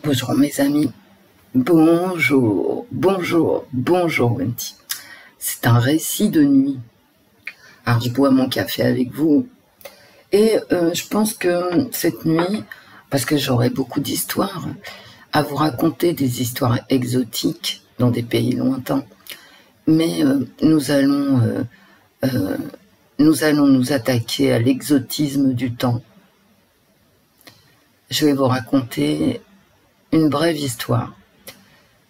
Bonjour mes amis, bonjour, Wendy. C'est un récit de nuit. Alors je bois mon café avec vous et je pense que cette nuit, parce que j'aurai beaucoup d'histoires à vous raconter, des histoires exotiques dans des pays lointains, mais nous allons nous attaquer à l'exotisme du temps. Je vais vous raconter une brève histoire.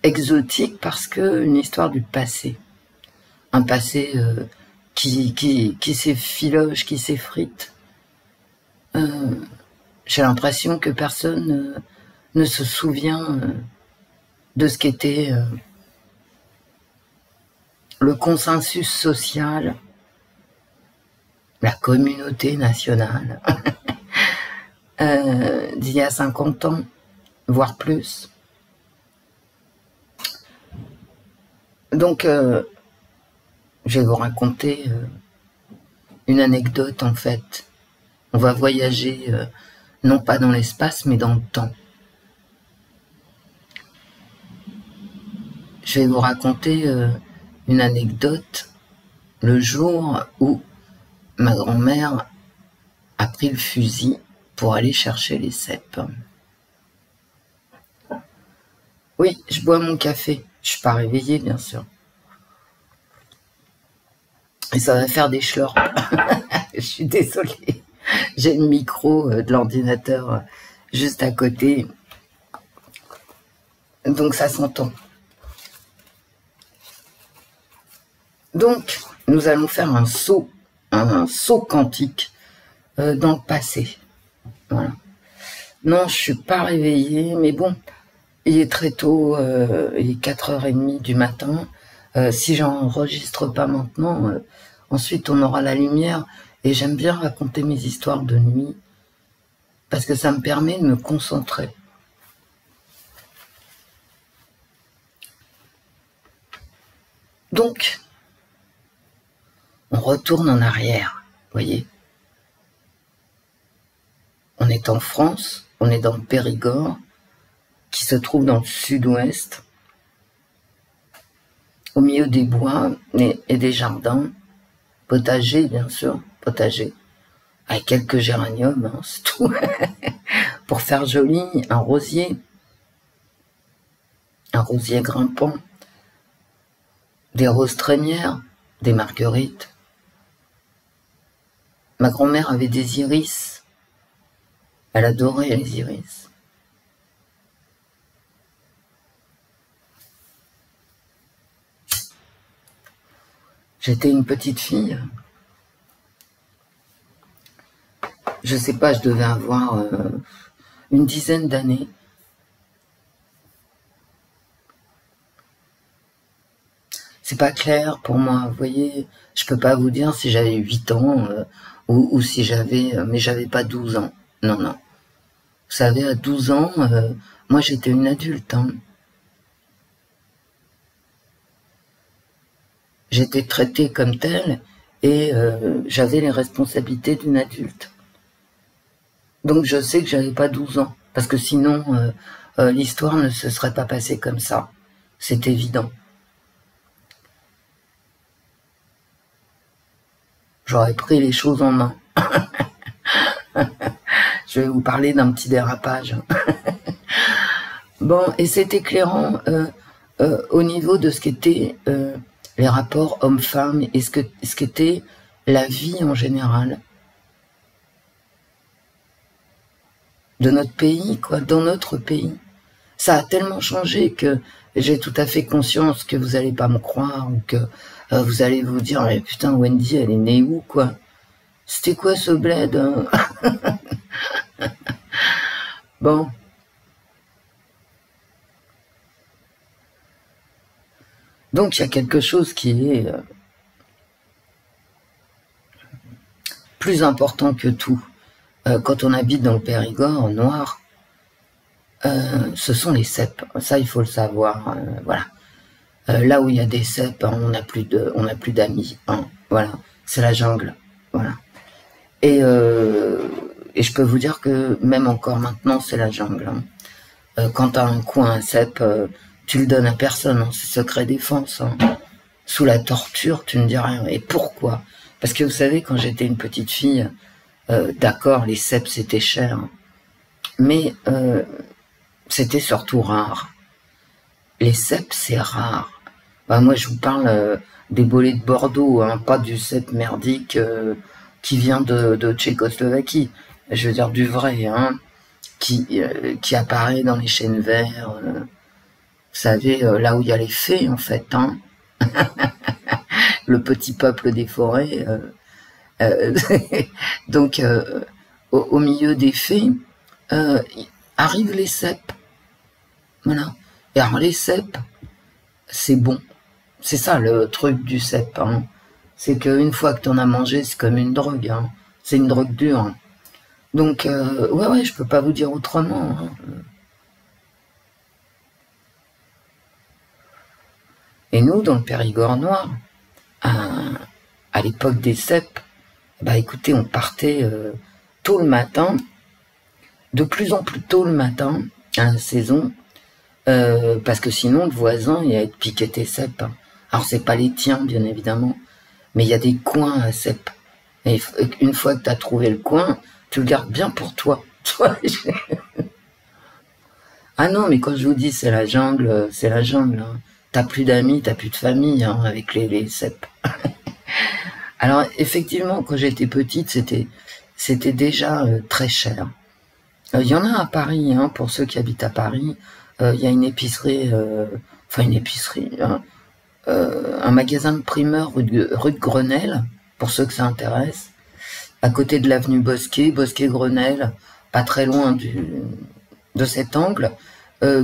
Exotique parce que une histoire du passé. Un passé qui s'effiloche, qui s'effrite. J'ai l'impression que personne ne se souvient de ce qu'était le consensus social, la communauté nationale d'il y a 50 ans, voire plus. Donc, je vais vous raconter une anecdote, en fait. On va voyager, non pas dans l'espace, mais dans le temps. Je vais vous raconter une anecdote le jour où ma grand-mère a pris le fusil pour aller chercher les cèpes. Oui, je bois mon café. Je suis pas réveillée, bien sûr. Et ça va faire des schlorps. Je suis désolée. J'ai le micro de l'ordinateur juste à côté. Donc ça s'entend. Donc, nous allons faire un saut quantique dans le passé. Voilà. Non, je suis pas réveillée, mais bon, il est très tôt, il est 4h30 du matin. Si j'enregistre pas maintenant, ensuite on aura la lumière. Et j'aime bien raconter mes histoires de nuit parce que ça me permet de me concentrer. Donc, on retourne en arrière, voyez. On est en France, on est dans le Périgord, qui se trouve dans le sud-ouest, au milieu des bois et des jardins, potagers bien sûr, potagers, avec quelques géraniums, hein, c'est tout, pour faire joli, un rosier grimpant, des roses trémières, des marguerites. Ma grand-mère avait des iris, elle adorait les iris. J'étais une petite fille. Je sais pas, je devais avoir une dizaine d'années. C'est pas clair pour moi, vous voyez, je peux pas vous dire si j'avais 8 ans ou si j'avais, mais j'avais pas 12 ans. Non, non. Vous savez, à 12 ans, moi j'étais une adulte. Hein. J'étais traitée comme telle et j'avais les responsabilités d'une adulte. Donc je sais que j'avais pas 12 ans, parce que sinon l'histoire ne se serait pas passée comme ça. C'est évident. J'aurais pris les choses en main. Je vais vous parler d'un petit dérapage. Bon, et c'est éclairant au niveau de ce qu'étaient les rapports hommes-femmes et ce qu'était la vie en général. De notre pays, quoi, dans notre pays. Ça a tellement changé que j'ai tout à fait conscience que vous allez pas me croire ou que vous allez vous dire mais putain Wendy elle est née où quoi? C'était quoi ce bled hein? Bon. Donc il y a quelque chose qui est plus important que tout. Quand on habite dans le Périgord, en noir, ce sont les cèpes. Ça, il faut le savoir. Voilà. Là où il y a des cèpes, hein, on n'a plus d'amis. Hein, voilà. C'est la jungle. Voilà. Et je peux vous dire que même encore maintenant, c'est la jungle. Hein. Quand t'as un coin à cèpe, tu le donnes à personne, hein, c'est secret défense. Hein. Sous la torture, tu ne dis rien. Et pourquoi? Parce que vous savez, quand j'étais une petite fille, d'accord, les cèpes c'était cher, mais c'était surtout rare. Les cèpes c'est rare. Bah, moi je vous parle des bolets de Bordeaux, hein, pas du cèpe merdique qui vient de Tchécoslovaquie. Je veux dire du vrai, hein, qui apparaît dans les chênes verts. Vous savez, là où il y a les fées en fait, hein. Le petit peuple des forêts. Euh, donc, au milieu des fées, arrivent les cèpes. Voilà. Et alors, les cèpes, c'est bon. C'est ça le truc du cèpe. Hein. C'est qu'une fois que t'en as mangé, c'est comme une drogue. Hein. C'est une drogue dure. Hein. Donc, ouais, je peux pas vous dire autrement. Hein. Et nous, dans le Périgord noir, à l'époque des cèpes, bah écoutez, on partait tôt le matin, de plus en plus tôt le matin, à la saison, parce que sinon le voisin il allait te piquer tes cèpes. Alors c'est pas les tiens bien évidemment, mais il y a des coins à cèpes. Et une fois que tu as trouvé le coin, tu le gardes bien pour toi. Ah non, mais quand je vous dis c'est la jungle, c'est la jungle. Hein. T'as plus d'amis, t'as plus de famille hein, avec les cèpes. Alors effectivement, quand j'étais petite, c'était déjà très cher. Il y en a à Paris, hein, pour ceux qui habitent à Paris. Il y a une épicerie, enfin une épicerie, hein, un magasin de primeurs rue de Grenelle, pour ceux que ça intéresse, à côté de l'avenue Bosquet-Grenelle, pas très loin de cet angle,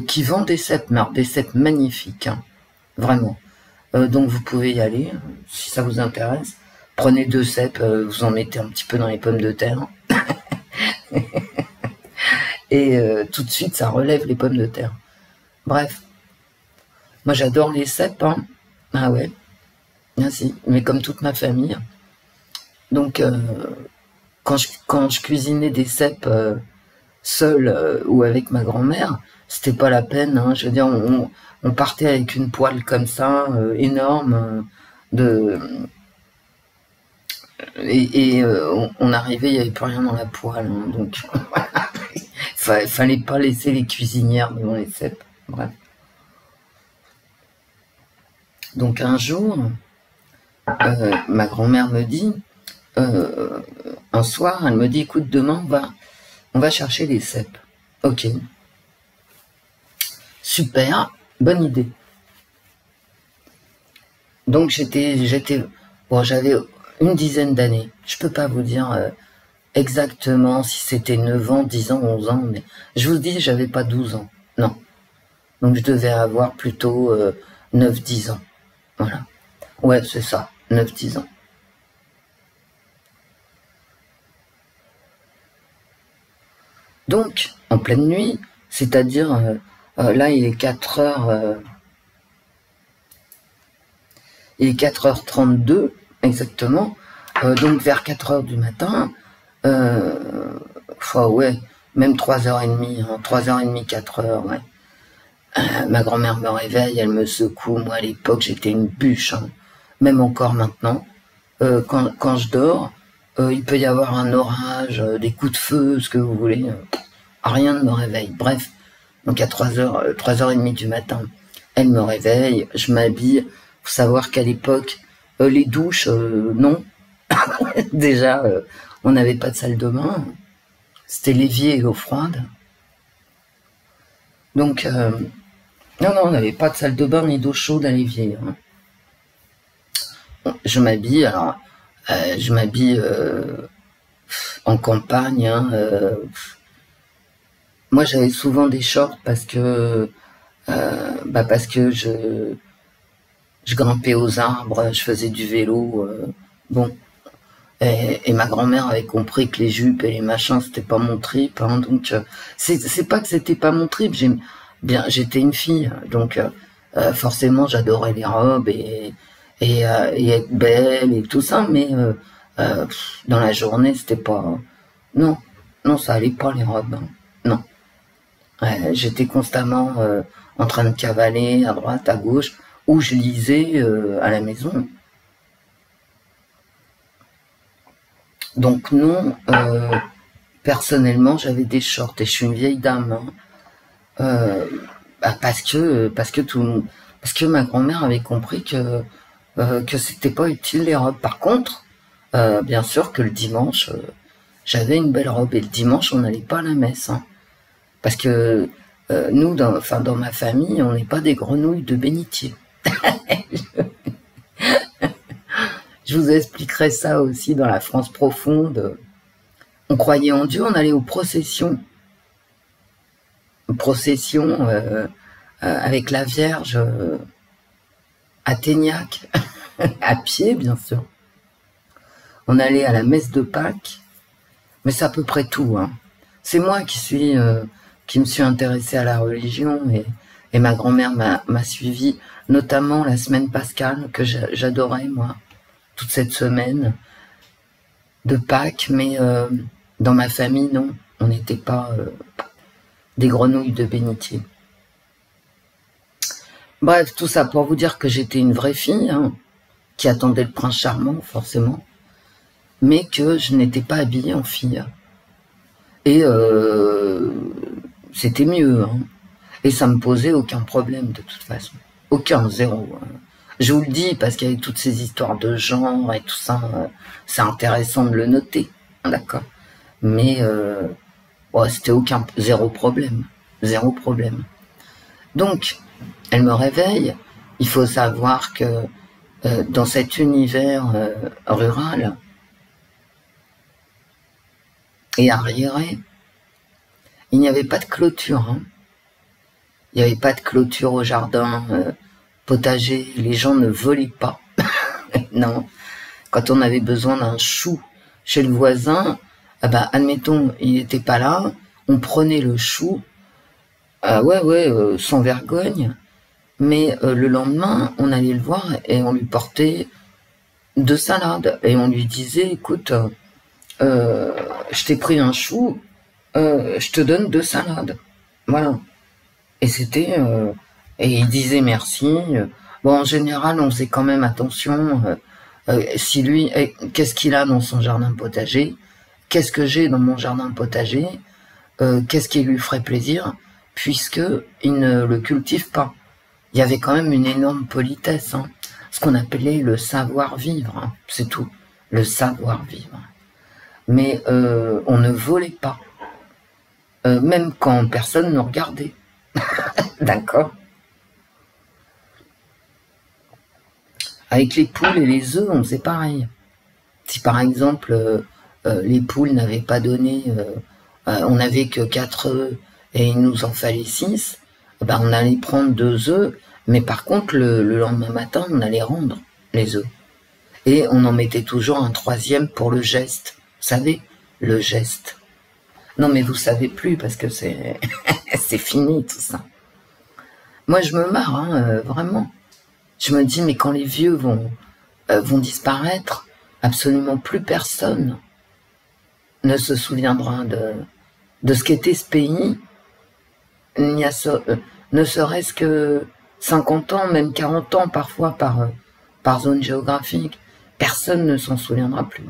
qui vend des cèpes, des cèpes magnifiques, hein, vraiment. Donc vous pouvez y aller, si ça vous intéresse. Prenez 2 cèpes, vous en mettez un petit peu dans les pommes de terre. Et tout de suite, ça relève les pommes de terre. Bref. Moi, j'adore les cèpes, hein. Ah ouais. Merci. Mais comme toute ma famille. Donc, quand je cuisinais des cèpes seul ou avec ma grand-mère, c'était pas la peine, hein. Je veux dire, on partait avec une poêle comme ça, énorme, et on arrivait, il n'y avait plus rien dans la poêle, hein, donc fallait pas laisser les cuisinières devant les cèpes. Bref. Donc un jour, ma grand-mère me dit, un soir, elle me dit, écoute, demain on va chercher les cèpes. Ok. Super, bonne idée. Donc j'avais une dizaine d'années. Je peux pas vous dire exactement si c'était 9 ans, 10 ans, 11 ans, mais je vous dis, j'avais pas 12 ans. Non. Donc je devais avoir plutôt 9-10 ans. Voilà. Ouais, c'est ça, 9-10 ans. Donc, en pleine nuit, c'est-à-dire, là il est 4h, il est 4h32 exactement, donc vers 4h du matin, ouais, même 3h30, hein, 3h30, 4h, ouais. Ma grand-mère me réveille, elle me secoue, moi à l'époque j'étais une bûche, hein. Même encore maintenant, quand je dors, il peut y avoir un orage, des coups de feu, ce que vous voulez, rien ne me réveille, bref, donc à 3h, 3h30 du matin, elle me réveille, je m'habille. Faut savoir qu'à l'époque, les douches, non. Déjà, on n'avait pas de salle de bain. C'était l'évier et eau froide. Donc, non, on n'avait pas de salle de bain ni d'eau chaude à l'évier. Hein. Je m'habille, alors, je m'habille en campagne. Hein, moi, j'avais souvent des shorts parce que je grimpais aux arbres, je faisais du vélo, bon. Et ma grand-mère avait compris que les jupes et les machins, c'était pas mon trip, hein, donc c'est pas que c'était pas mon trip, j'étais une fille, donc forcément j'adorais les robes et être belle et tout ça, mais dans la journée c'était pas, non, ça allait pas les robes, hein, non. Ouais, j'étais constamment en train de cavaler à droite, à gauche, ou je lisais à la maison. Donc non, personnellement, j'avais des shorts et je suis une vieille dame. Hein. Parce que ma grand-mère avait compris que c'était pas utile les robes. Par contre, bien sûr que le dimanche, j'avais une belle robe et le dimanche on n'allait pas à la messe, hein. Parce que nous, dans ma famille, on n'est pas des grenouilles de bénitier. Je vous expliquerai ça aussi dans la France profonde. On croyait en Dieu, on allait aux processions. Procession avec la Vierge à Téignac, à pied bien sûr. On allait à la messe de Pâques, mais c'est à peu près tout. Hein. C'est moi qui me suis intéressée à la religion et ma grand-mère m'a suivi, notamment la semaine pascale que j'adorais moi, toute cette semaine de Pâques, mais dans ma famille non, on n'était pas des grenouilles de bénitier. Bref, tout ça pour vous dire que j'étais une vraie fille, hein, qui attendait le prince charmant, forcément, mais que je n'étais pas habillée en fille. Et c'était mieux, hein. Et ça me posait aucun problème de toute façon. Aucun, zéro. Hein. Je vous le dis parce qu'avec toutes ces histoires de genre et tout ça, c'est intéressant de le noter, d'accord. Mais ouais, c'était zéro problème. Zéro problème. Donc, elle me réveille. Il faut savoir que dans cet univers rural et arriéré, il n'y avait pas de clôture. Hein. Il n'y avait pas de clôture au jardin, potager. Les gens ne volaient pas. Non. Quand on avait besoin d'un chou chez le voisin, admettons, il n'était pas là, on prenait le chou, sans vergogne, mais le lendemain, on allait le voir et on lui portait 2 salades. Et on lui disait, écoute, je t'ai pris un chou, je te donne 2 salades. Voilà. Et c'était... et il disait merci. Bon, en général, on faisait quand même attention. Si lui... qu'est-ce qu'il a dans son jardin potager? Qu'est-ce que j'ai dans mon jardin potager? Qu'est-ce qui lui ferait plaisir? Puisque il ne le cultive pas. Il y avait quand même une énorme politesse, hein, ce qu'on appelait le savoir-vivre, hein, c'est tout, le savoir-vivre. Mais on ne volait pas, même quand personne ne regardait. D'accord. Avec les poules et les œufs, on faisait pareil. Si par exemple, les poules n'avaient pas donné, on n'avait que 4 œufs et il nous en fallait 6, on allait prendre 2 œufs, mais par contre, le lendemain matin, on allait rendre les œufs. Et on en mettait toujours un 3e pour le geste. Vous savez, le geste. Non, mais vous savez plus, parce que c'est c'est fini, tout ça. Moi, je me marre, hein, vraiment. Je me dis, mais quand les vieux vont disparaître, absolument plus personne ne se souviendra de ce qu'était ce pays. Il y a ne serait-ce que 50 ans, même 40 ans parfois par zone géographique. Personne ne s'en souviendra plus.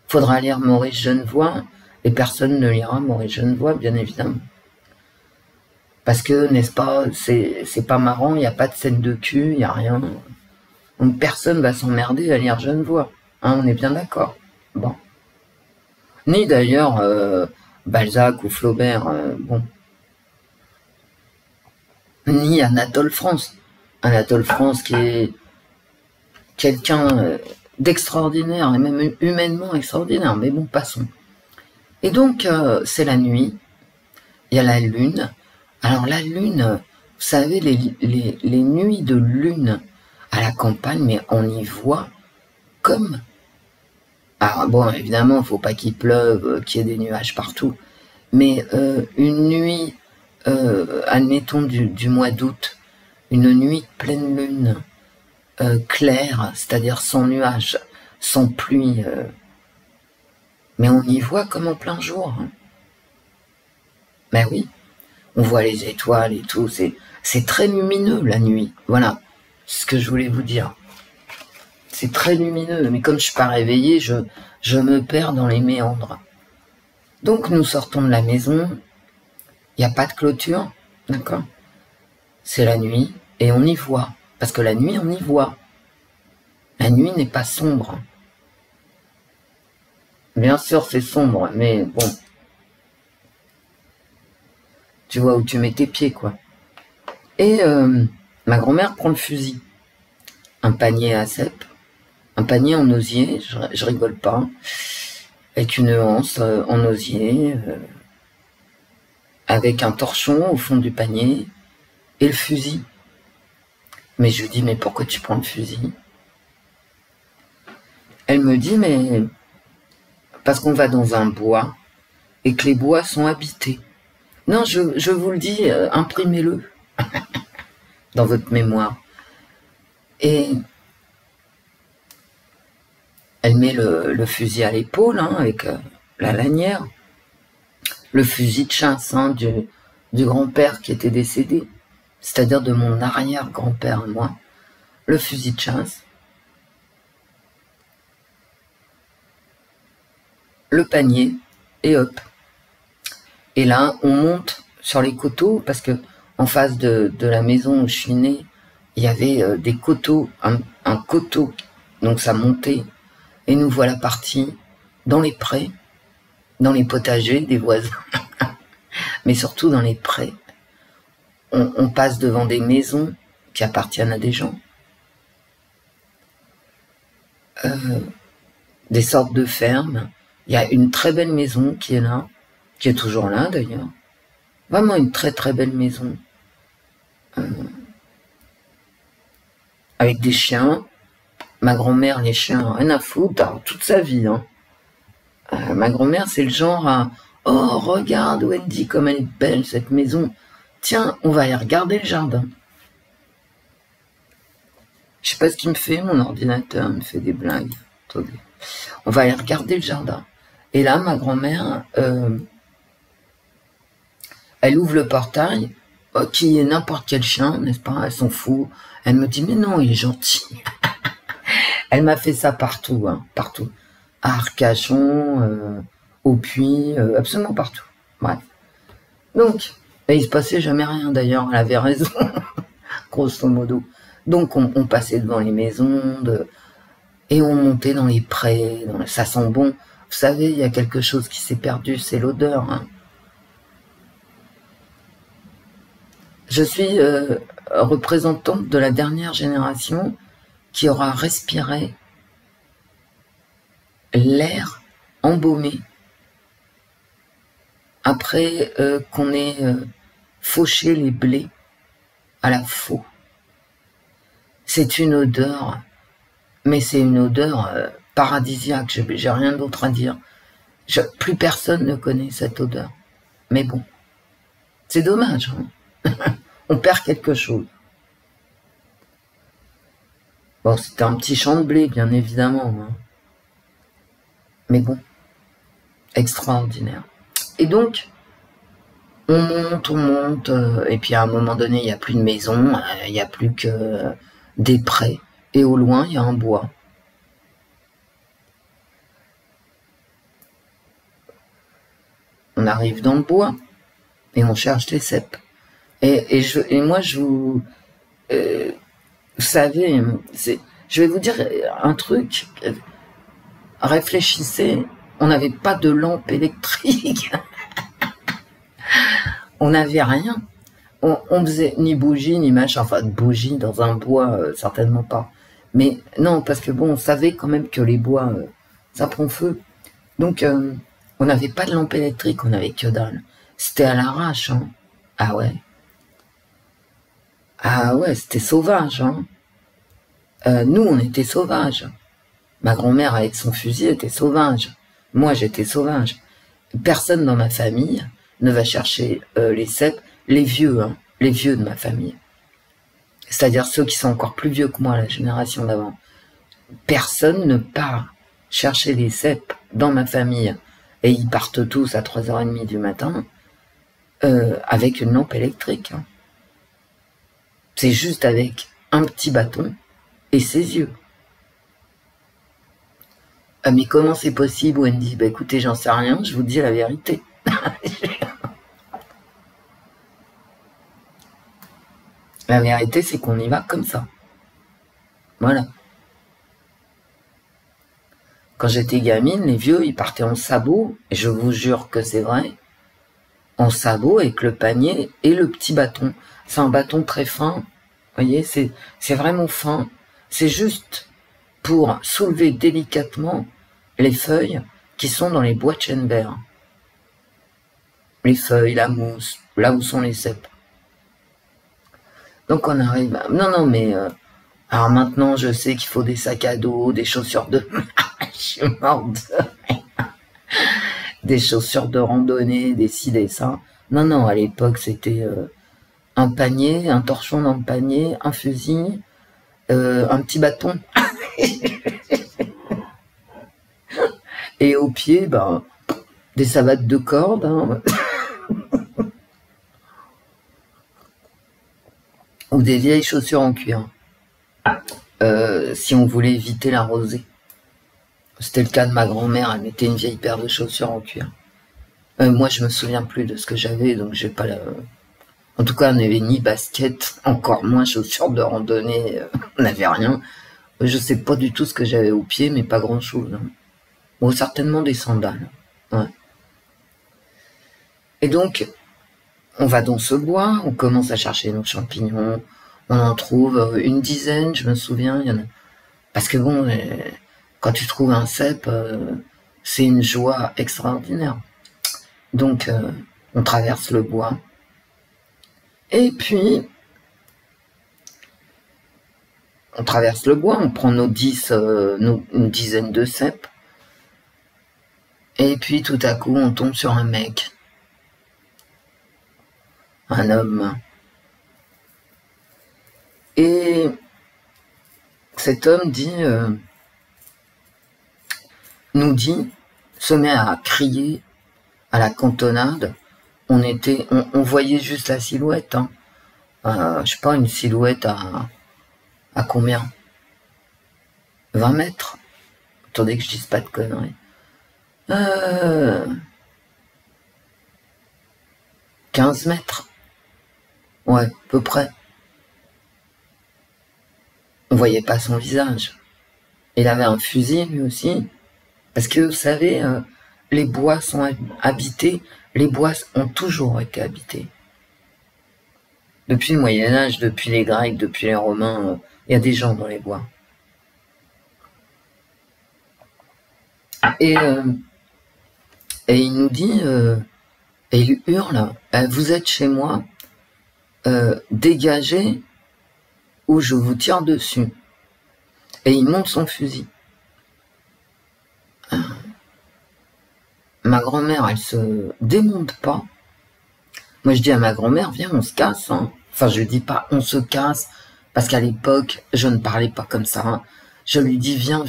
Faudra lire Maurice Genevoix, et personne ne lira Maurice Genevoix, bien évidemment. Parce que, n'est-ce pas, c'est pas marrant, il n'y a pas de scène de cul, il n'y a rien. Donc personne va s'emmerder à lire Genevoix. Hein, on est bien d'accord. Bon. Ni d'ailleurs Balzac ou Flaubert, bon. Ni Anatole France. Anatole France qui est quelqu'un d'extraordinaire, et même humainement extraordinaire, mais bon, passons. Et donc, c'est la nuit, il y a la lune. Alors la lune, vous savez, les nuits de lune à la campagne, mais on y voit comme... Alors bon, évidemment, il ne faut pas qu'il pleuve, qu'il y ait des nuages partout, mais une nuit, admettons du mois d'août, une nuit de pleine lune, claire, c'est-à-dire sans nuages, sans pluie, mais on y voit comme en plein jour. Hein. Ben oui, on voit les étoiles et tout, c'est très lumineux la nuit, voilà, c'est ce que je voulais vous dire. C'est très lumineux, mais comme je suis pas réveillée, je me perds dans les méandres. Donc nous sortons de la maison, il n'y a pas de clôture, d'accord? C'est la nuit, et on y voit, parce que la nuit, on y voit. La nuit n'est pas sombre. Bien sûr, c'est sombre, mais bon. Tu vois où tu mets tes pieds, quoi. Et ma grand-mère prend le fusil. Un panier à cèpe, un panier en osier, je rigole pas, avec une anse en osier, avec un torchon au fond du panier, et le fusil. Mais je lui dis, mais pourquoi tu prends le fusil? Elle me dit, mais parce qu'on va dans un bois, et que les bois sont habités. Non, je vous le dis, imprimez-le dans votre mémoire. Et elle met le fusil à l'épaule, hein, avec la lanière. Le fusil de chasse hein, du grand-père qui était décédé, c'est-à-dire de mon arrière-grand-père, moi. Le fusil de chasse. Le panier, et hop. Et là, on monte sur les coteaux, parce que en face de la maison où je suis née, il y avait des coteaux, un coteau, donc ça montait. Et nous voilà partis dans les prés, dans les potagers des voisins, mais surtout dans les prés. On passe devant des maisons qui appartiennent à des gens. Des sortes de fermes. Il y a une très belle maison qui est là, qui est toujours là d'ailleurs. Vraiment une très très belle maison. Avec des chiens. Ma grand-mère, les chiens, rien à foutre, toute sa vie. Hein. Ma grand-mère, c'est le genre à « Oh, regarde Wendy, comme elle est belle cette maison. Tiens, on va aller regarder le jardin. » Je sais pas ce qu'il me fait, mon ordinateur me fait des blagues. Attendez. On va aller regarder le jardin. Et là, ma grand-mère, elle ouvre le portail, qui est n'importe quel chien, n'est-ce pas? Elle s'en fout. Elle me dit, mais non, il est gentil. Elle m'a fait ça partout, hein, partout. À Arcachon, au puits, absolument partout. Bref. Donc, il se passait jamais rien d'ailleurs, elle avait raison, grosso modo. Donc, on passait devant les maisons, et on montait dans les prés, ça sent bon. Vous savez, il y a quelque chose qui s'est perdu, c'est l'odeur. Hein. Je suis représentante de la dernière génération qui aura respiré l'air embaumé après qu'on ait fauché les blés à la faux. C'est une odeur, mais c'est une odeur paradisiaque, j'ai rien d'autre à dire. Plus personne ne connaît cette odeur. Mais bon, c'est dommage, hein. On perd quelque chose. Bon, c'était un petit champ de blé, bien évidemment. Hein. Mais bon, extraordinaire. Et donc, on monte, et puis à un moment donné, il n'y a plus de maison, il n'y a plus que des prés. Et au loin, il y a un bois. On arrive dans le bois, et on cherche les cèpes. Et moi, vous savez, je vais vous dire un truc. Réfléchissez, on n'avait pas de lampe électrique. On n'avait rien. On faisait ni bougie, ni machin. Enfin, de bougie dans un bois, certainement pas. Mais non, parce que bon, on savait quand même que les bois, ça prend feu. Donc, on n'avait pas de lampe électrique, on n'avait que dalle. C'était à l'arrache, hein. Ah ouais. Ah ouais, c'était sauvage, hein. Nous, on était sauvages. Ma grand-mère, avec son fusil, était sauvage. Moi, j'étais sauvage. Personne dans ma famille ne va chercher les cèpes, les vieux, hein, les vieux de ma famille. C'est-à-dire ceux qui sont encore plus vieux que moi, la génération d'avant. Personne ne part chercher les cèpes dans ma famille. Et ils partent tous à 3h30 du matin. avec une lampe électrique. Hein. C'est juste avec un petit bâton et ses yeux. Ah, mais comment c'est possible? Wendy? Bah écoutez, j'en sais rien, je vous dis la vérité. La vérité, c'est qu'on y va comme ça. Voilà. Quand j'étais gamine, les vieux, ils partaient en sabot, et je vous jure que c'est vrai, en sabot avec le panier et le petit bâton. C'est un bâton très fin, vous voyez, c'est vraiment fin. C'est juste pour soulever délicatement les feuilles qui sont dans les bois de chêne vert. Les feuilles, la mousse, là où sont les cèpes. Donc on arrive à... Non, mais... alors maintenant, je sais qu'il faut des sacs à dos, des chaussures de... je suis morte. Des chaussures de randonnée, des ci, des ça. Non, à l'époque, c'était un panier, un torchon dans le panier, un fusil, un petit bâton. Et au pied, ben, des savates de corde. Hein. Ou des vieilles chaussures en cuir. Si on voulait éviter la rosée. C'était le cas de ma grand-mère, elle mettait une vieille paire de chaussures en cuir. Moi, je me souviens plus de ce que j'avais, donc j'ai pas la... En tout cas, on n'avait ni basket, encore moins chaussures de randonnée, on n'avait rien. Je sais pas du tout ce que j'avais au pied, mais pas grand-chose. Hein. Bon, certainement des sandales. Ouais. Et donc, on va dans ce bois, on commence à chercher nos champignons, on en trouve une dizaine, je me souviens, il y en a... Parce que bon, quand tu trouves un cèpe, c'est une joie extraordinaire. Donc, on traverse le bois. Et puis, on traverse le bois, on prend nos 10, une dizaine de cèpes. Et puis, tout à coup, on tombe sur un mec. Un homme. Et cet homme se met à crier à la cantonade. On voyait juste la silhouette. Hein. Je sais pas, une silhouette à combien? 20 mètres? Attendez que je dise pas de conneries. 15 mètres. Ouais, à peu près. On voyait pas son visage. Il avait un fusil, lui aussi. Parce que, vous savez, les bois sont habités. Les bois ont toujours été habités. Depuis le Moyen-Âge, depuis les Grecs, depuis les Romains, il y a des gens dans les bois. Et il nous dit, et il hurle, vous êtes chez moi, dégagez ou je vous tire dessus. Et il monte son fusil. Ma grand-mère, elle se démonte pas. Moi, je dis à ma grand-mère, viens, on se casse. Hein. Enfin, je lui dis pas, on se casse, parce qu'à l'époque, je ne parlais pas comme ça. Hein. Je lui dis, viens,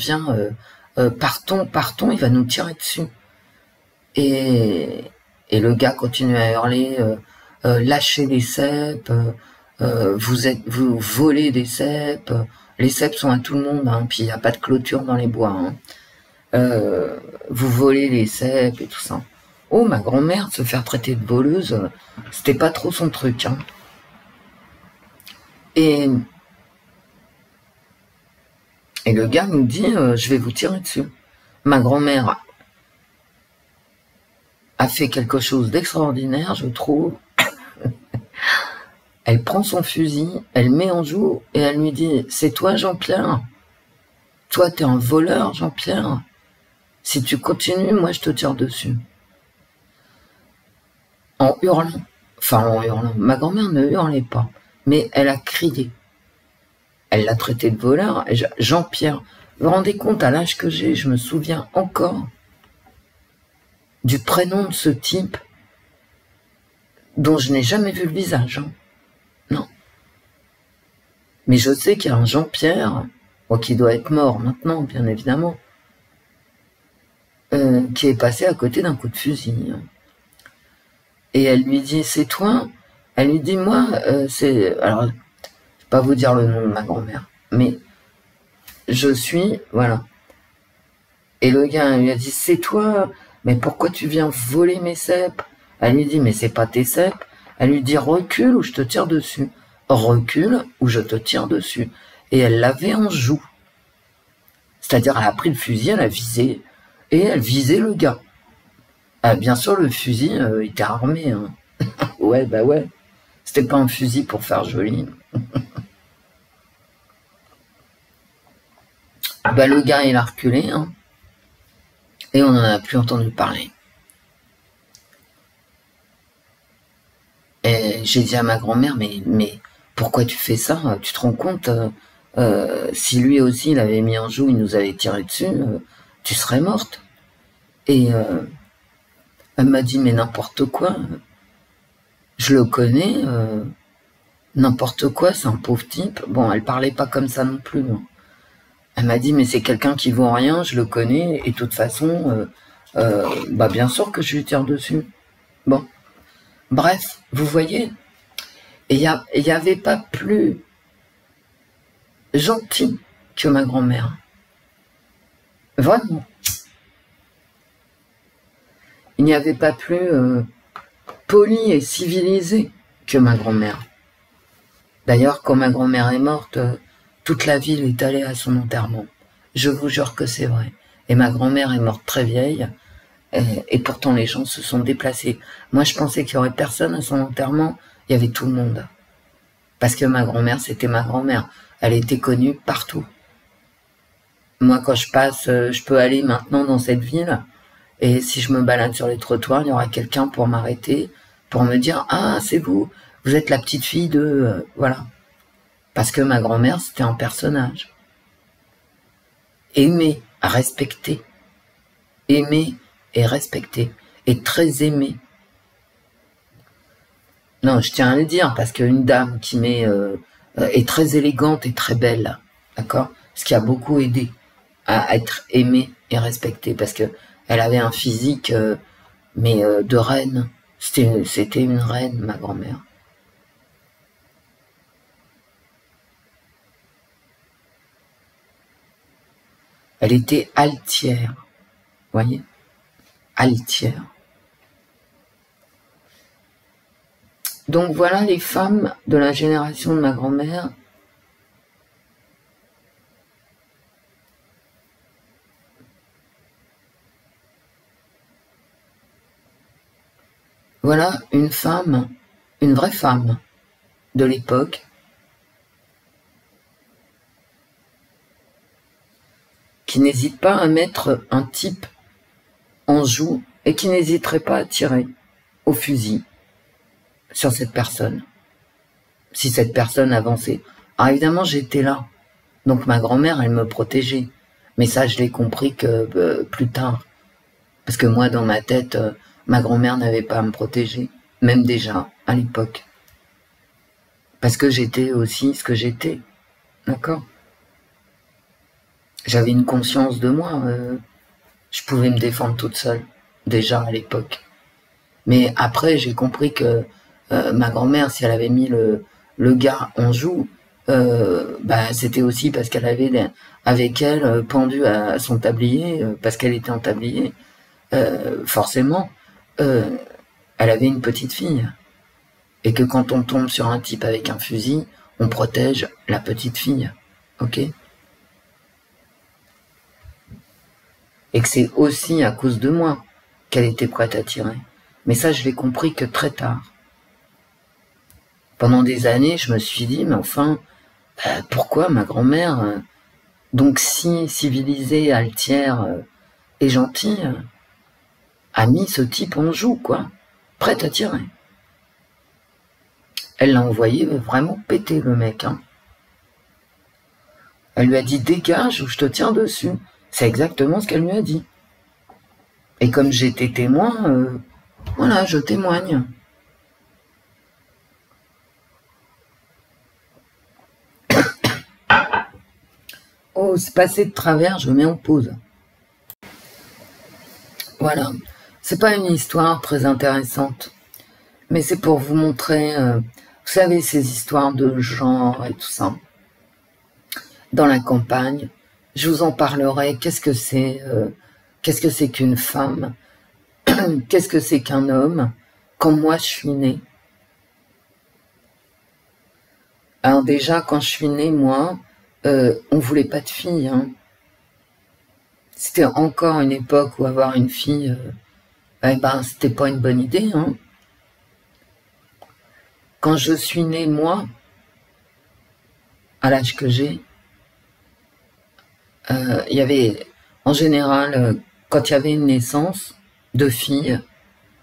partons, il va nous tirer dessus. Et le gars continue à hurler, lâchez les cèpes, vous volez des cèpes, les cèpes sont à tout le monde, hein, puis il n'y a pas de clôture dans les bois. Hein. Vous volez les cèpes et tout ça. Oh, ma grand-mère, se faire traiter de voleuse, c'était pas trop son truc. Hein. Et le gars nous dit, je vais vous tirer dessus. Ma grand-mère a fait quelque chose d'extraordinaire, je trouve. Elle prend son fusil, elle met en joue et elle lui dit, c'est toi, Jean-Pierre? Toi, t'es un voleur, Jean-Pierre? Si tu continues, moi, je te tire dessus. En hurlant. Enfin, en hurlant. Ma grand-mère ne hurlait pas, mais elle a crié. Elle l'a traité de voleur. Jean-Pierre, vous vous rendez compte, à l'âge que j'ai, je me souviens encore du prénom de ce type dont je n'ai jamais vu le visage. Hein. Non. Mais je sais qu'il y a un Jean-Pierre, qui doit être mort maintenant, bien évidemment, qui est passé à côté d'un coup de fusil. Et elle lui dit, c'est toi? Elle lui dit, moi, c'est... Alors, je vais pas vous dire le nom de ma grand-mère, mais je suis... Voilà. Et le gars lui a dit, c'est toi? Mais pourquoi tu viens voler mes cèpes? Elle lui dit, mais c'est pas tes cèpes. Elle lui dit, recule ou je te tire dessus. Recule ou je te tire dessus. Et elle l'avait en joue. C'est-à-dire, elle a pris le fusil, elle a visé, et elle visait le gars. Bien sûr, le fusil, il était armé. Hein. Ouais, bah ouais. C'était pas un fusil pour faire joli. Bah le gars, il a reculé, hein. Et on n'en a plus entendu parler. Et j'ai dit à ma grand-mère, mais pourquoi tu fais ça? Tu te rends compte, si lui aussi il avait mis en joue, il nous avait tiré dessus, tu serais morte. Et elle m'a dit, mais n'importe quoi. Je le connais, n'importe quoi, c'est un pauvre type. Bon, elle parlait pas comme ça non plus. Hein. Elle m'a dit, mais c'est quelqu'un qui vaut rien, je le connais, et de toute façon, bah bien sûr que je lui tire dessus. Bon, bref, vous voyez, il y avait pas plus gentil que ma grand-mère. Vraiment. Il n'y avait pas plus poli et civilisé que ma grand-mère. D'ailleurs, quand ma grand-mère est morte, toute la ville est allée à son enterrement. Je vous jure que c'est vrai. Et ma grand-mère est morte très vieille, et pourtant les gens se sont déplacés. Moi, je pensais qu'il y aurait personne à son enterrement, il y avait tout le monde. Parce que ma grand-mère, c'était ma grand-mère. Elle était connue partout. Moi, quand je passe, je peux aller maintenant dans cette ville, et si je me balade sur les trottoirs, il y aura quelqu'un pour m'arrêter, pour me dire « Ah, c'est vous, vous êtes la petite fille de... voilà. Parce que ma grand-mère, c'était un personnage. Aimé, respecté. Aimé et respecté. Et très aimé. Non, je tiens à le dire, parce qu'une dame qui est très élégante et très belle, d'accord? Ce qui a beaucoup aidé à être aimée et respectée, parce que elle avait un physique, de reine. C'était une reine, ma grand-mère. Elle était altière, voyez? Altière. Donc voilà les femmes de la génération de ma grand-mère. Voilà une femme, une vraie femme de l'époque, qui n'hésite pas à mettre un type en joue et qui n'hésiterait pas à tirer au fusil sur cette personne, si cette personne avançait. Alors évidemment, j'étais là, donc ma grand-mère, elle me protégeait, mais ça, je l'ai compris que plus tard, parce que moi, dans ma tête, ma grand-mère n'avait pas à me protéger, même déjà, à l'époque, parce que j'étais aussi ce que j'étais, d'accord? J'avais une conscience de moi, je pouvais me défendre toute seule, déjà à l'époque. Mais après, j'ai compris que ma grand-mère, si elle avait mis le gars en joue, c'était aussi parce qu'elle avait avec elle pendu à son tablier, parce qu'elle était en tablier, forcément, elle avait une petite fille. Et que quand on tombe sur un type avec un fusil, on protège la petite fille, ok? Et que c'est aussi à cause de moi qu'elle était prête à tirer. Mais ça, je l'ai compris que très tard. Pendant des années, je me suis dit, mais enfin, pourquoi ma grand-mère, donc si civilisée, altière et gentille, a mis ce type en joue, quoi, prête à tirer. Elle l'a envoyé vraiment péter, le mec. Hein. Elle lui a dit, dégage ou je te tiens dessus. C'est exactement ce qu'elle lui a dit. Et comme j'étais témoin, voilà, je témoigne. Oh, c'est passé de travers, je mets en pause. Voilà. C'est pas une histoire très intéressante. Mais c'est pour vous montrer, vous savez, ces histoires de genre et tout ça. Dans la campagne, je vous en parlerai. Qu'est-ce que c'est qu'une femme? Qu'est-ce que c'est qu'un homme? Quand moi je suis née. Alors déjà, quand je suis née, moi, on voulait pas de fille. Hein. C'était encore une époque où avoir une fille, c'était pas une bonne idée. Hein. Quand je suis née, moi, à l'âge que j'ai, il y avait, en général, quand il y avait une naissance de fille,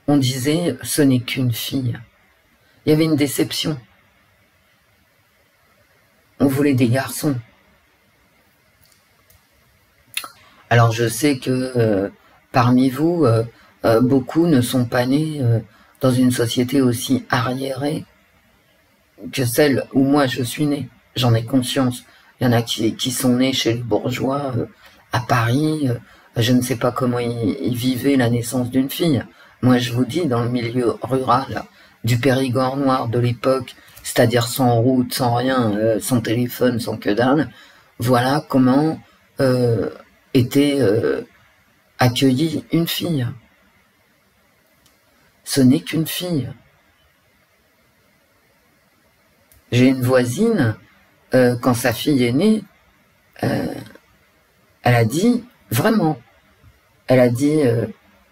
on disait ce n'est qu'une fille. Il y avait une déception. On voulait des garçons. Alors je sais que parmi vous, beaucoup ne sont pas nés dans une société aussi arriérée que celle où moi je suis née. J'en ai conscience. Il y en a qui sont nés chez les bourgeois à Paris. Je ne sais pas comment ils vivaient la naissance d'une fille. Moi je vous dis, dans le milieu rural du Périgord noir de l'époque, c'est-à-dire sans route, sans rien, sans téléphone, sans que dalle, voilà comment était accueillie une fille. Ce n'est qu'une fille. J'ai une voisine, quand sa fille est née, elle a dit, vraiment, elle a dit,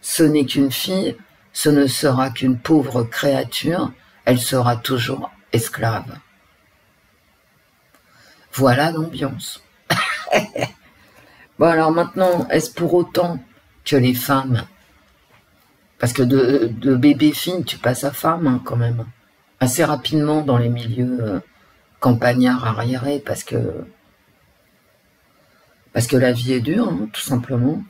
ce n'est qu'une fille, ce ne sera qu'une pauvre créature, elle sera toujours esclave. Voilà l'ambiance. Bon alors maintenant, est-ce pour autant que les femmes, parce que de bébé-fille, tu passes à femme hein, quand même, assez rapidement dans les milieux campagnards arriérés, parce que la vie est dure, hein, tout simplement.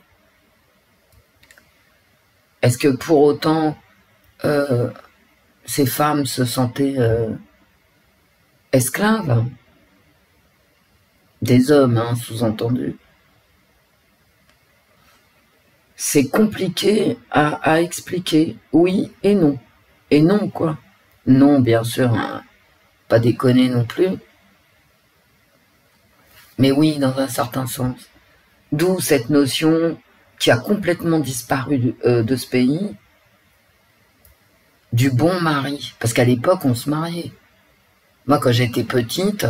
Est-ce que pour autant ces femmes se sentaient esclaves des hommes, hein, sous-entendu? C'est compliqué à expliquer, oui et non. Et non, quoi. Non, bien sûr, hein, pas déconner non plus. Mais oui, dans un certain sens. D'où cette notion qui a complètement disparu de ce pays, du bon mari. Parce qu'à l'époque, on se mariait. Moi, quand j'étais petite,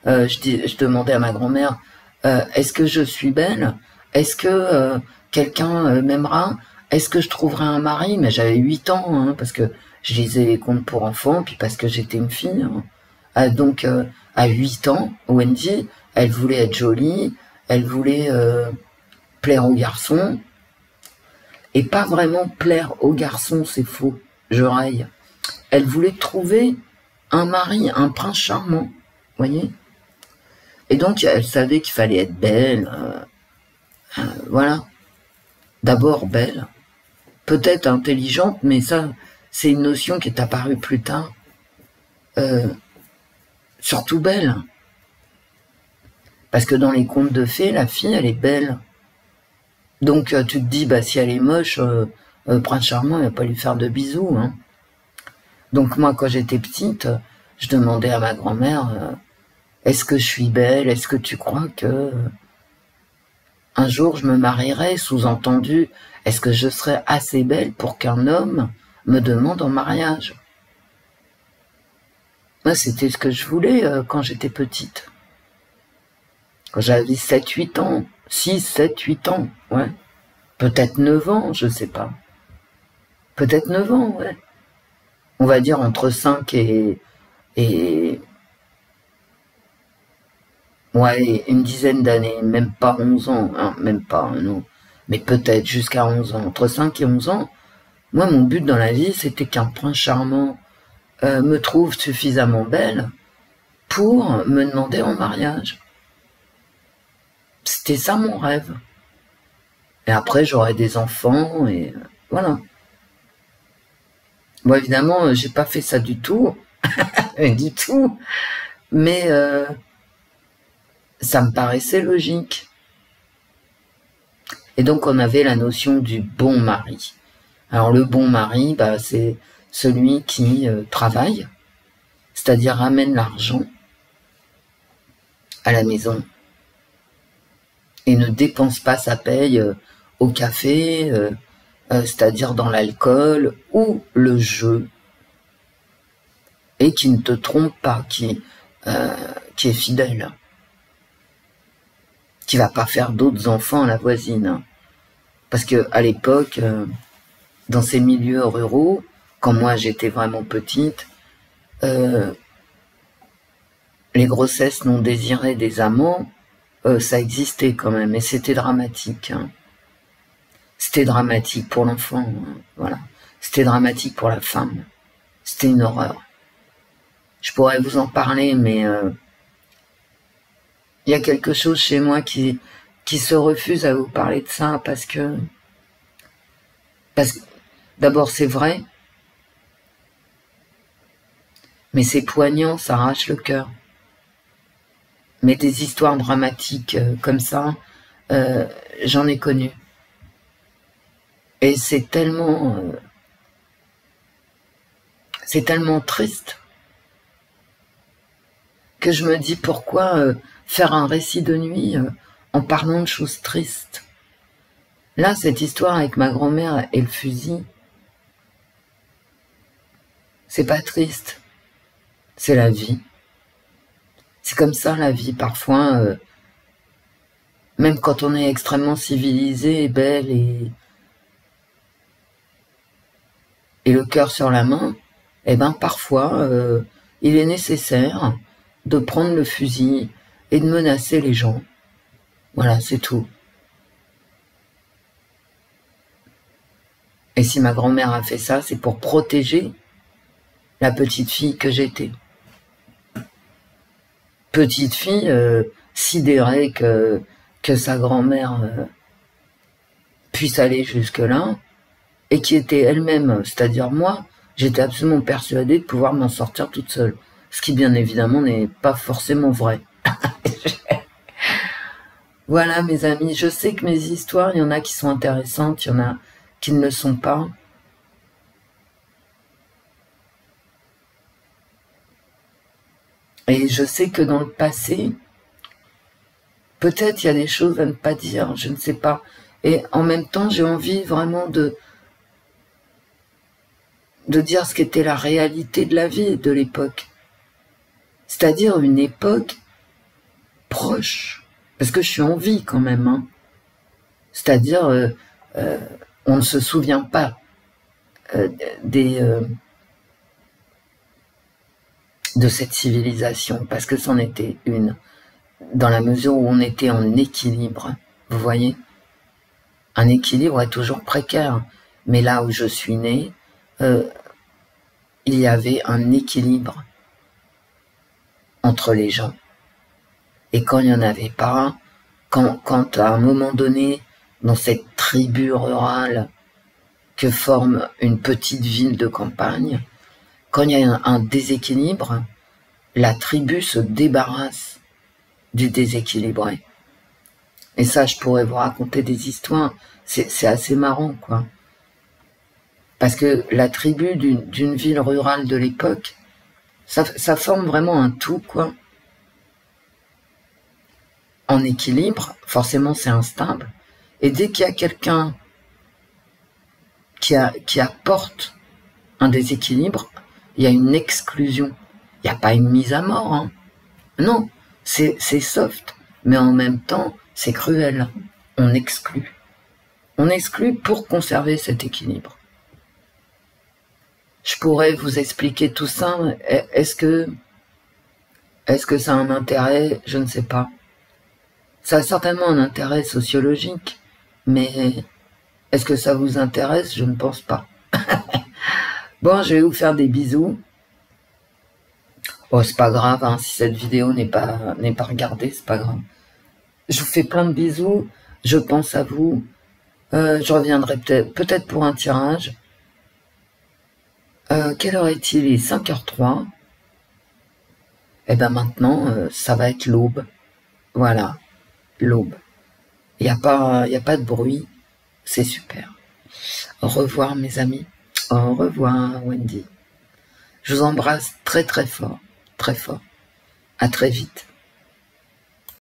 je demandais à ma grand-mère, est-ce que je suis belle? Est-ce que quelqu'un m'aimera? Est-ce que je trouverai un mari? Mais j'avais 8 ans, hein, parce que je lisais les contes pour enfants, puis parce que j'étais une fille. Hein. Donc, à 8 ans, Wendy, elle voulait être jolie, elle voulait plaire aux garçons, et pas vraiment plaire aux garçons, c'est faux, je raille. Elle voulait trouver un mari, un prince charmant, voyez. Et donc, elle savait qu'il fallait être belle, voilà. D'abord belle, peut-être intelligente, mais ça, c'est une notion qui est apparue plus tard. Surtout belle. Parce que dans les contes de fées, la fille, elle est belle. Donc, tu te dis, bah, si elle est moche, prince charmant, il va pas lui faire de bisous, hein. Donc, moi, quand j'étais petite, je demandais à ma grand-mère, est-ce que je suis belle? Est-ce que tu crois que un jour je me marierai? Sous-entendu, est-ce que je serai assez belle pour qu'un homme me demande en mariage? Moi, c'était ce que je voulais quand j'étais petite. Quand j'avais 7-8 ans, 6, 7, 8 ans, ouais. Peut-être 9 ans, je sais pas. Peut-être 9 ans, ouais. On va dire entre 5 et ouais, une dizaine d'années, même pas 11 ans, hein, même pas, non. Mais peut-être jusqu'à 11 ans, entre 5 et 11 ans. Moi, mon but dans la vie, c'était qu'un prince charmant me trouve suffisamment belle pour me demander en mariage. C'était ça mon rêve. Et après, j'aurais des enfants, et voilà. Bon, évidemment, j'ai pas fait ça du tout, du tout, mais ça me paraissait logique. Et donc, on avait la notion du bon mari. Alors, le bon mari, bah, c'est celui qui travaille, c'est-à-dire ramène l'argent à la maison et ne dépense pas sa paye au café, c'est-à-dire dans l'alcool ou le jeu, et qui ne te trompe pas, qui est fidèle, qui va pas faire d'autres enfants à la voisine. Parce que à l'époque, dans ces milieux ruraux, quand moi j'étais vraiment petite, les grossesses non désirées des amants, ça existait quand même, et c'était dramatique. Hein. C'était dramatique pour l'enfant, hein, voilà. C'était dramatique pour la femme. C'était une horreur. Je pourrais vous en parler, mais il y a quelque chose chez moi qui se refuse à vous parler de ça, parce que d'abord c'est vrai, mais c'est poignant, ça arrache le cœur. Mais des histoires dramatiques comme ça, j'en ai connu. Et c'est tellement triste que je me dis pourquoi faire un récit de nuit en parlant de choses tristes. Là, cette histoire avec ma grand-mère et le fusil, c'est pas triste, c'est la vie. C'est comme ça la vie, parfois, même quand on est extrêmement civilisé et belle et le cœur sur la main, eh ben parfois, il est nécessaire de prendre le fusil et de menacer les gens. Voilà, c'est tout. Et si ma grand-mère a fait ça, c'est pour protéger la petite fille que j'étais. Petite fille sidérée que sa grand-mère puisse aller jusque-là, et qui était elle-même, c'est-à-dire moi, j'étais absolument persuadée de pouvoir m'en sortir toute seule. Ce qui, bien évidemment, n'est pas forcément vrai. Voilà, mes amis, je sais que mes histoires, il y en a qui sont intéressantes, il y en a qui ne le sont pas. Et je sais que dans le passé, peut-être il y a des choses à ne pas dire, je ne sais pas. Et en même temps, j'ai envie vraiment de dire ce qu'était la réalité de la vie de l'époque. C'est-à-dire une époque proche. Parce que je suis en vie quand même. Hein. C'est-à-dire, on ne se souvient pas de cette civilisation, parce que c'en était une, dans la mesure où on était en équilibre. Vous voyez ? Un équilibre est toujours précaire. Mais là où je suis née, il y avait un équilibre entre les gens. Et quand il n'y en avait pas, quand à un moment donné, dans cette tribu rurale que forme une petite ville de campagne, quand il y a un déséquilibre, la tribu se débarrasse du déséquilibré. Et ça, je pourrais vous raconter des histoires. C'est assez marrant, quoi. Parce que la tribu d'une ville rurale de l'époque, ça forme vraiment un tout, quoi. En équilibre, forcément c'est instable. Et dès qu'il y a quelqu'un qui apporte un déséquilibre, il y a une exclusion. Il n'y a pas une mise à mort. Hein. Non, c'est soft. Mais en même temps, c'est cruel. On exclut. On exclut pour conserver cet équilibre. Je pourrais vous expliquer tout ça. Est-ce que ça a un intérêt? Je ne sais pas. Ça a certainement un intérêt sociologique, mais est-ce que ça vous intéresse? Je ne pense pas. Bon, je vais vous faire des bisous. Oh, c'est pas grave, hein, si cette vidéo n'est pas regardée, c'est pas grave. Je vous fais plein de bisous, je pense à vous. Je reviendrai peut-être pour un tirage. Quelle heure est-il? Il est 5h03. Et ben maintenant, ça va être l'aube. Voilà, l'aube. Il n'y a pas de bruit, c'est super. Au revoir mes amis. Au revoir, Wendy. Je vous embrasse très très fort, très fort. À très vite.